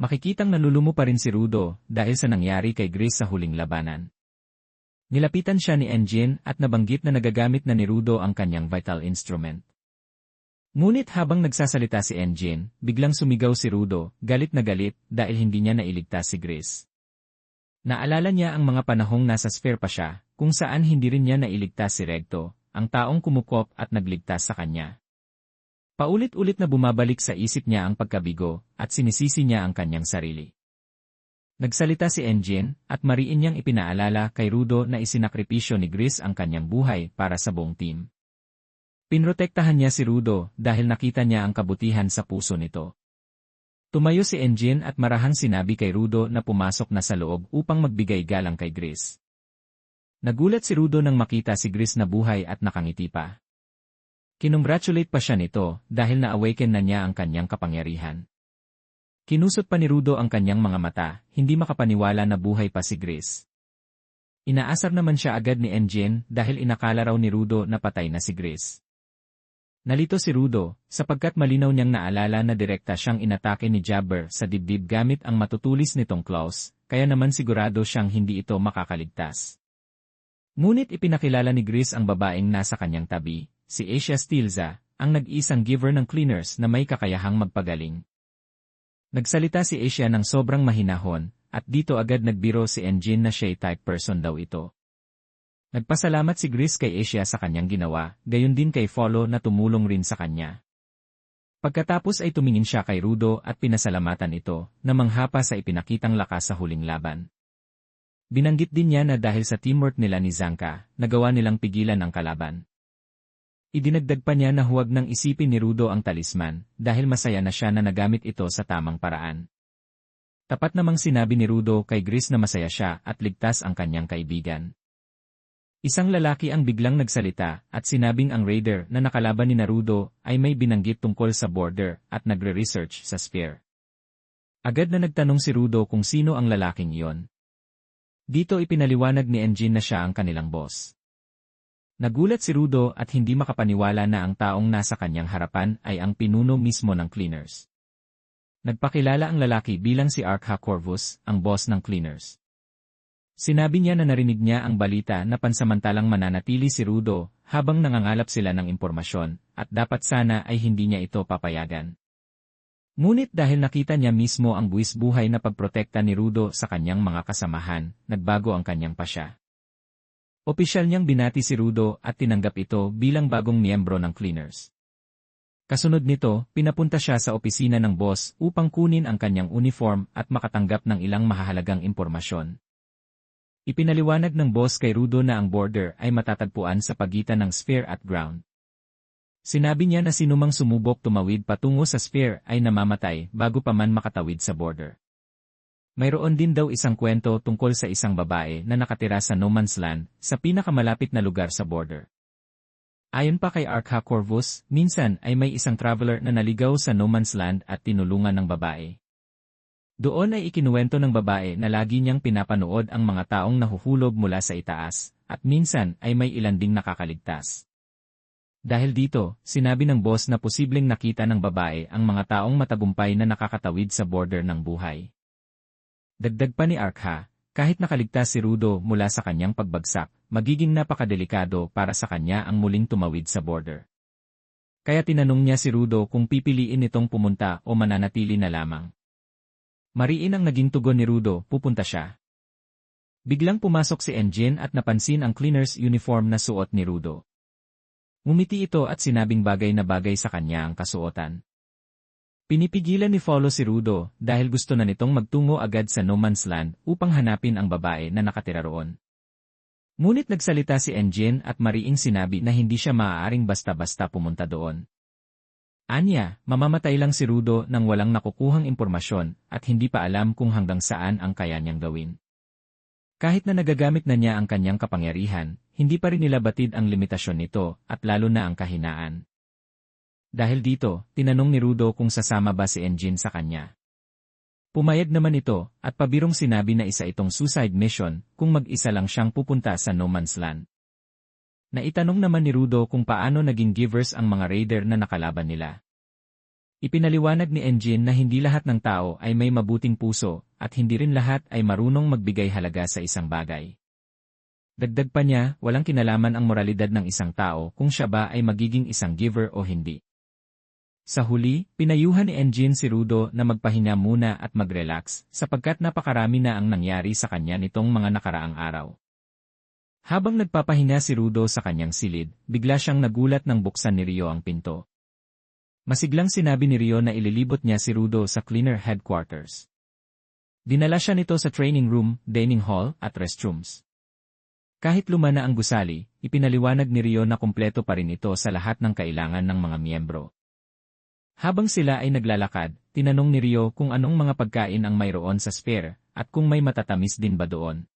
Makikitang nalulumo pa rin si Rudo dahil sa nangyari kay Gris sa huling labanan. Nilapitan siya ni Engine at nabanggit na nagagamit na ni Rudo ang kanyang vital instrument. Ngunit habang nagsasalita si Engine, biglang sumigaw si Rudo, galit na galit dahil hindi niya nailigtas si Gris. Naalala niya ang mga panahong nasa sphere pa siya, kung saan hindi rin niya nailigtas si Recto, ang taong kumukop at nagligtas sa kanya. Paulit-ulit na bumabalik sa isip niya ang pagkabigo at sinisisi niya ang kanyang sarili. Nagsalita si Engine at mariin niyang ipinaalala kay Rudo na isinakripisyo ni Gris ang kanyang buhay para sa buong team. Pinrotektahan niya si Rudo dahil nakita niya ang kabutihan sa puso nito. Tumayo si Engine at marahang sinabi kay Rudo na pumasok na sa loob upang magbigay galang kay Gris. Nagulat si Rudo nang makita si Gris na buhay at nakangiti pa. Kinongratulate pa siya nito dahil na-awaken na niya ang kanyang kapangyarihan. Kinusot pa ni Rudo ang kanyang mga mata, hindi makapaniwala na buhay pa si Gris. Inaasar naman siya agad ni Engine dahil inakala raw ni Rudo na patay na si Gris. Nalito si Rudo, sapagkat malinaw niyang naalala na direkta siyang inatake ni Jabber sa dibdib gamit ang matutulis nitong claws, kaya naman sigurado siyang hindi ito makakaligtas. Ngunit ipinakilala ni Gris ang babaeng nasa kanyang tabi, si Asia Stilza, ang nag-iisang giver ng cleaners na may kakayahang magpagaling. Nagsalita si Asia ng sobrang mahinahon, at dito agad nagbiro si Engine na siya'y type person daw ito. Nagpasalamat si Gris kay Asia sa kanyang ginawa, gayon din kay Follow na tumulong rin sa kanya. Pagkatapos ay tumingin siya kay Rudo at pinasalamatan ito, na manghapa sa ipinakitang lakas sa huling laban. Binanggit din niya na dahil sa teamwork nila ni Zanka, nagawa nilang pigilan ang kalaban. Idinagdag pa niya na huwag nang isipin ni Rudo ang talisman, dahil masaya na siya na nagamit ito sa tamang paraan. Tapat namang sinabi ni Rudo kay Gris na masaya siya at ligtas ang kanyang kaibigan. Isang lalaki ang biglang nagsalita at sinabing ang raider na nakalaban ni Rudo ay may binanggit tungkol sa border at nagre-research sa sphere. Agad na nagtanong si Rudo kung sino ang lalaking iyon. Dito ipinaliwanag ni Engine na siya ang kanilang boss. Nagulat si Rudo at hindi makapaniwala na ang taong nasa kanyang harapan ay ang pinuno mismo ng cleaners. Nagpakilala ang lalaki bilang si Arkha Corvus, ang boss ng cleaners. Sinabi niya na narinig niya ang balita na pansamantalang mananatili si Rudo habang nangangalap sila ng impormasyon at dapat sana ay hindi niya ito papayagan. Ngunit dahil nakita niya mismo ang buwis buhay na pagprotekta ni Rudo sa kanyang mga kasamahan, nagbago ang kanyang pasya. Opisyal niyang binati si Rudo at tinanggap ito bilang bagong miyembro ng cleaners. Kasunod nito, pinapunta siya sa opisina ng boss upang kunin ang kanyang uniform at makatanggap ng ilang mahahalagang impormasyon. Ipinaliwanag ng boss kay Rudo na ang border ay matatagpuan sa pagitan ng sphere at ground. Sinabi niya na sinumang sumubok tumawid patungo sa sphere ay namamatay bago pa man makatawid sa border. Mayroon din daw isang kwento tungkol sa isang babae na nakatira sa No Man's Land, sa pinakamalapit na lugar sa border. Ayon pa kay Arkha Corvus, minsan ay may isang traveler na naligaw sa No Man's Land at tinulungan ng babae. Doon ay ikinuwento ng babae na lagi niyang pinapanood ang mga taong nahuhulog mula sa itaas, at minsan ay may ilan ding nakakaligtas. Dahil dito, sinabi ng boss na posibleng nakita ng babae ang mga taong matagumpay na nakakatawid sa border ng buhay. Dagdag pa ni Arkha, kahit nakaligtas si Rudo mula sa kanyang pagbagsak, magiging napakadelikado para sa kanya ang muling tumawid sa border. Kaya tinanong niya si Rudo kung pipiliin itong pumunta o mananatili na lamang. Mariin ang naging tugon ni Rudo, pupunta siya. Biglang pumasok si Engine at napansin ang cleaner's uniform na suot ni Rudo. Ngumiti ito at sinabing bagay na bagay sa kanya ang kasuotan. Pinipigilan ni Follow si Rudo dahil gusto na nitong magtungo agad sa No Man's Land upang hanapin ang babae na nakatira roon. Ngunit nagsalita si Engine at mariing sinabi na hindi siya maaaring basta-basta pumunta doon. Anya, mamamatay lang si Rudo nang walang nakukuhang impormasyon at hindi pa alam kung hanggang saan ang kaya niyang gawin. Kahit na nagagamit na niya ang kanyang kapangyarihan, hindi pa rin nila batid ang limitasyon nito at lalo na ang kahinaan. Dahil dito, tinanong ni Rudo kung sasama ba si Engine sa kanya. Pumayag naman ito, at pabirong sinabi na isa itong suicide mission kung mag-isa lang siyang pupunta sa No Man's Land. Naitanong naman ni Rudo kung paano naging givers ang mga raider na nakalaban nila. Ipinaliwanag ni Engine na hindi lahat ng tao ay may mabuting puso, at hindi rin lahat ay marunong magbigay halaga sa isang bagay. Dagdag pa niya, walang kinalaman ang moralidad ng isang tao kung siya ba ay magiging isang giver o hindi. Sa huli, pinayuhan ni Engine si Rudo na magpahinga muna at mag-relax, sapagkat napakarami na ang nangyari sa kanya nitong mga nakaraang araw. Habang nagpapahinga si Rudo sa kanyang silid, bigla siyang nagulat nang buksan ni Rio ang pinto. Masiglang sinabi ni Rio na ililibot niya si Rudo sa cleaner headquarters. Dinala siya nito sa training room, dining hall, at restrooms. Kahit luma na ang gusali, ipinaliwanag ni Rio na kumpleto pa rin ito sa lahat ng kailangan ng mga miyembro. Habang sila ay naglalakad, tinanong ni Rio kung anong mga pagkain ang mayroon sa spare, at kung may matatamis din ba doon.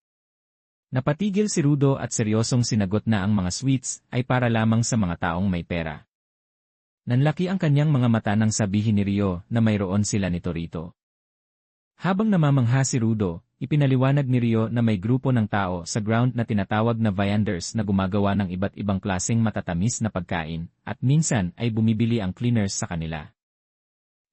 Napatigil si Rudo at seryosong sinagot na ang mga sweets ay para lamang sa mga taong may pera. Nanlaki ang kanyang mga mata nang sabihin ni Rio na mayroon sila nito rito. Habang namamangha si Rudo, ipinaliwanag ni Rio na may grupo ng tao sa ground na tinatawag na vianders na gumagawa ng iba't ibang klaseng matatamis na pagkain, at minsan ay bumibili ang cleaners sa kanila.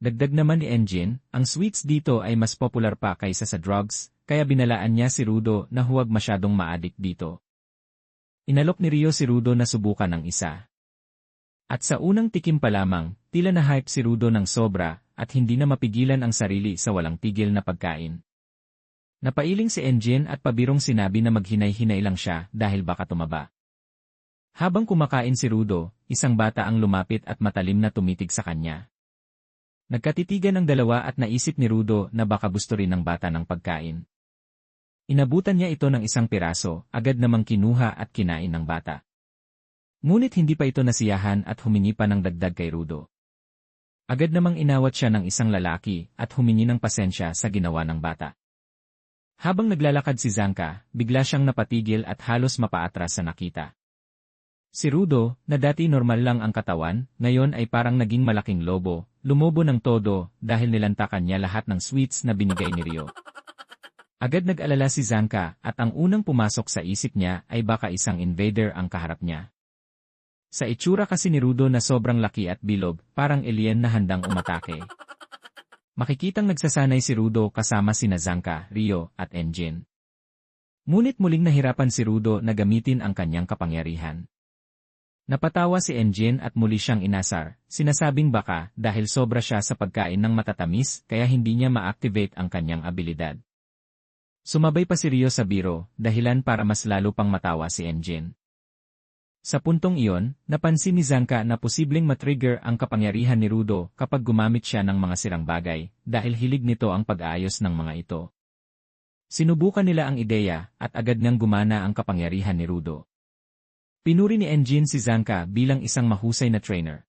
Dagdag naman ni Engine, ang sweets dito ay mas popular pa kaysa sa drugs, kaya binalaan niya si Rudo na huwag masyadong ma-addict dito. Inalok ni Rio si Rudo na subukan ng isa. At sa unang tikim pa lamang, tila na hype si Rudo ng sobra, at hindi na mapigilan ang sarili sa walang tigil na pagkain. Napailing si Engine at pabirong sinabi na maghinay-hinay lang siya dahil baka tumaba. Habang kumakain si Rudo, isang bata ang lumapit at matalim na tumitig sa kanya. Nagkatitigan ang dalawa at naisip ni Rudo na baka gusto rin ng bata ng pagkain. Inabutan niya ito ng isang piraso, agad namang kinuha at kinain ng bata. Ngunit hindi pa ito nasiyahan at humingi pa ng dagdag kay Rudo. Agad namang inawat siya ng isang lalaki at humingi ng pasensya sa ginawa ng bata. Habang naglalakad si Zanka, bigla siyang napatigil at halos mapaatras sa nakita. Si Rudo, na dati normal lang ang katawan, ngayon ay parang naging malaking lobo, lumobo ng todo dahil nilantakan niya lahat ng sweets na binigay ni Rio. Agad nag-alala si Zanka at ang unang pumasok sa isip niya ay baka isang invader ang kaharap niya. Sa itsura kasi ni Rudo na sobrang laki at bilog, parang alien na handang umatake. Makikitang nagsasanay si Rudo kasama sina Zanka, Rio, at Engine. Ngunit muling nahirapan si Rudo na gamitin ang kanyang kapangyarihan. Napatawa si Engine at muli siyang inasar, sinasabing baka dahil sobra siya sa pagkain ng matatamis kaya hindi niya ma-activate ang kanyang abilidad. Sumabay pa si Rio sa biro, dahilan para mas lalo pang matawa si Engine. Sa puntong iyon, napansin ni Zanka na posibleng matrigger ang kapangyarihan ni Rudo kapag gumamit siya ng mga sirang bagay, dahil hilig nito ang pag-aayos ng mga ito. Sinubukan nila ang ideya at agad nang gumana ang kapangyarihan ni Rudo. Pinuri ni Engine si Zanka bilang isang mahusay na trainer.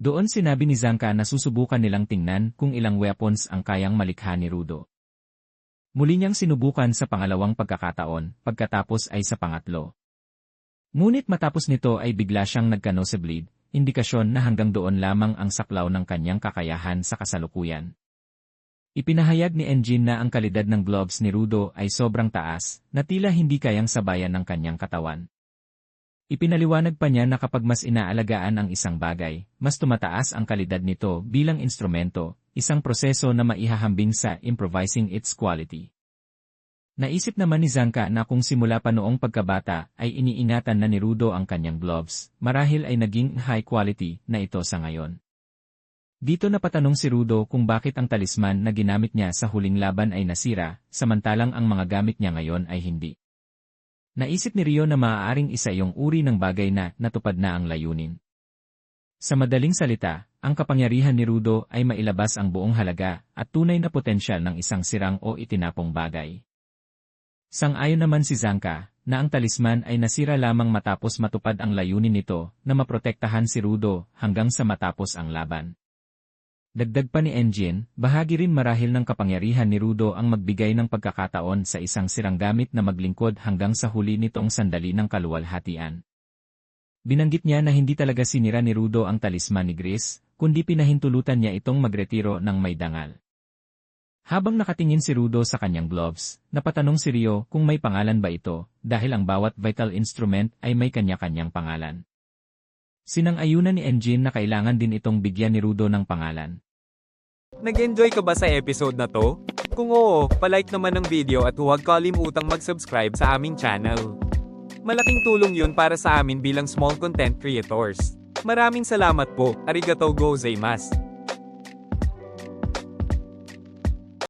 Doon sinabi ni Zanka na susubukan nilang tingnan kung ilang weapons ang kayang malikha ni Rudo. Muli niyang sinubukan sa pangalawang pagkakataon, pagkatapos ay sa pangatlo. Ngunit matapos nito ay bigla siyang nagka-nosebleed, indikasyon na hanggang doon lamang ang saklaw ng kanyang kakayahan sa kasalukuyan. Ipinahayag ni Engine na ang kalidad ng gloves ni Rudo ay sobrang taas, na tila hindi kayang sabayan ng kanyang katawan. Ipinaliwanag pa niya na kapag mas inaalagaan ang isang bagay, mas tumataas ang kalidad nito bilang instrumento, isang proseso na maihahambing sa improvising its quality. Naisip naman ni Zanka na kung simula pa noong pagkabata ay iniingatan na ni Rudo ang kanyang gloves, marahil ay naging high quality na ito sa ngayon. Dito napatanong si Rudo kung bakit ang talisman na ginamit niya sa huling laban ay nasira, samantalang ang mga gamit niya ngayon ay hindi. Naisip ni Rio na maaaring isa yung uri ng bagay na natupad na ang layunin. Sa madaling salita, ang kapangyarihan ni Rudo ay mailabas ang buong halaga at tunay na potensyal ng isang sirang o itinapong bagay. Sang-ayon naman si Zanka, na ang talisman ay nasira lamang matapos matupad ang layunin nito na maprotektahan si Rudo hanggang sa matapos ang laban. Dagdag pa ni Engine, bahagi rin marahil ng kapangyarihan ni Rudo ang magbigay ng pagkakataon sa isang sirang gamit na maglingkod hanggang sa huli nitong sandali ng kaluwalhatian. Binanggit niya na hindi talaga sinira ni Rudo ang talisman ni Gris, kundi pinahintulutan niya itong magretiro ng may dangal. Habang nakatingin si Rudo sa kanyang gloves, napatanong si Rio kung may pangalan ba ito, dahil ang bawat vital instrument ay may kanya-kanyang pangalan. Sinang-ayunan ni Engine na kailangan din itong bigyan ni Rudo ng pangalan. Nag-enjoy ka ba sa episode na to? Kung oo, palike naman ng video at huwag kalimutang mag-subscribe sa aming channel. Malaking tulong yun para sa amin bilang small content creators. Maraming salamat po, arigatou gozaimasu.